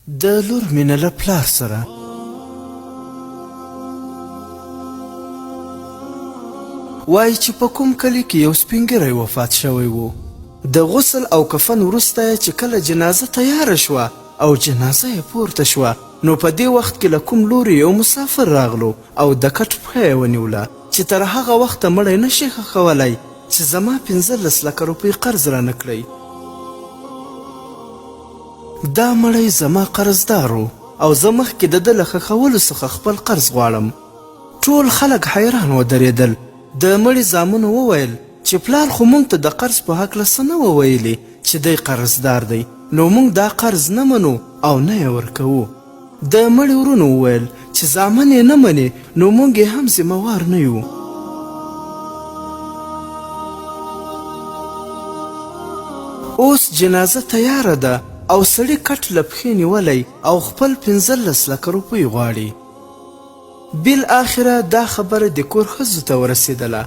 د لور مینه له پلار سره. وایي چې په کوم کلي کې یو سپینګری وفات شوی و. د غسل او کفن وروسته چې کله جنازه تیاره شوه او جنازه یې پورته شوه، نو په دې وخت کې له کوم لوري یو مسافر راغلو او د کټ پښه یې ونیوله چې تر هغه وخته مړی نشي ښخولی چې زما 15 لکه روپۍ قرض رانه کړئ. دا مړی زما قرضدار و او زه مخکې د ده له ښخولو څخه خپل قرض غواړم. ټول خلک حیران ودرېدل. د مړي زامنو وویل چې پلار خو موږ ته د قرض په هکله څه نه و ویلي چې دی قرضدار دی، نو موږ دا قرض نه منو او نه یې ورکوو. د مړي ورونو وویل چې زامن یې نه منې نو موږ یې هم ذمهوار نه یو. اوس جنازه تیاره ده او سړي کټ له پښې نیولی او خپل 15 لکه روپۍ غواړي. بالاخره دا خبره د کور ښځو ته ورسېدله.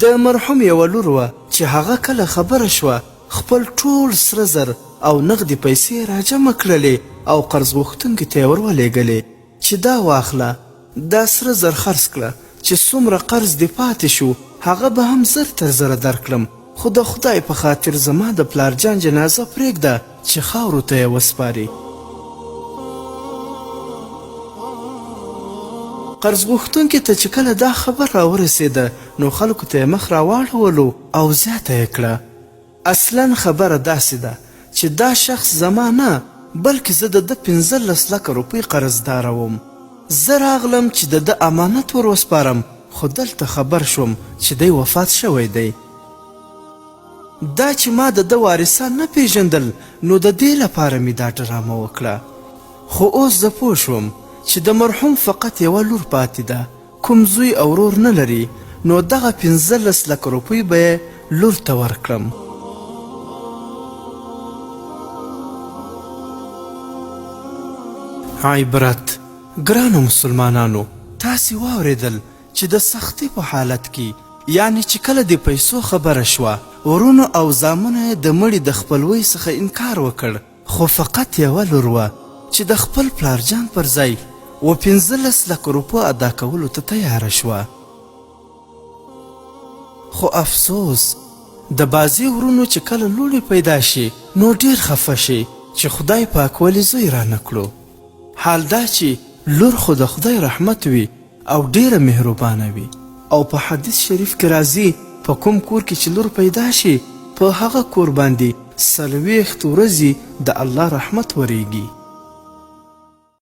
د مرحوم یوه لور وه چې هغه کله خبره شوه خپل ټول سره زر او نغدې پیسې راجمع کړلې او قرض غوښتونکي ته یې ورولېږلې چې دا واخله، دا سره زر خرڅ کړه چې څومره قرض دې پاتې شو هغه به هم زر تر زره درکړم، خو د خدای په خاطر زما د پلارجان جنازه پرېږده چې خاورو ته یې وسپاري. قرض غوښتونکي ته چې کله دا خبر راورسېده نو خلکو ته یې مخ راواړولو او زیاته یې کړه. اصلا خبره داسې ده چې دا شخص زما نه بلکې زه د ده 15 لکه روپۍ قرضداره وم. زه راغلم چې د ده امانت ور وسپارم، خو دلته خبر شوم چې دی وفات شوی دی. دا چې ما د ده وارثان نه پیژندل نو د دې لپاره مې دا ډرامه وکړه. خو اوس زه پوه شوم چې د مرحوم فقط یوه لور پاتې ده، کوم زوی او ورور نه لري، نو دغه 15 لکه روپۍ به یې لور ته ورکړم. عبرت. ګرانو مسلمانانو، تاسې واورېدل چې د سختۍ په حالت کې، یعنی چې کله د پیسو خبره شوه، ورونو او زامنو یې د مړي د خپلوۍ څخه انکار وکړ، خو فقط یوه لور وه چې د خپل پلارجان پر ځای و 15 لکه روپو ادا کولو ته تیاره شوه. خو افسوس د بعضې ورونو چې کله لوڼې پیدا شي نو ډېر خفه شي چې خدای پاک ولې زوی رانه کړو. حال دا چې لور خو د خدای رحمت وي او ډېره مهربانه وي، او په حدیث شریف کې راځي په کوم کور کې چې لور پیدا شي په هغه کور باندې 40 ورځې د الله رحمت ورېږي.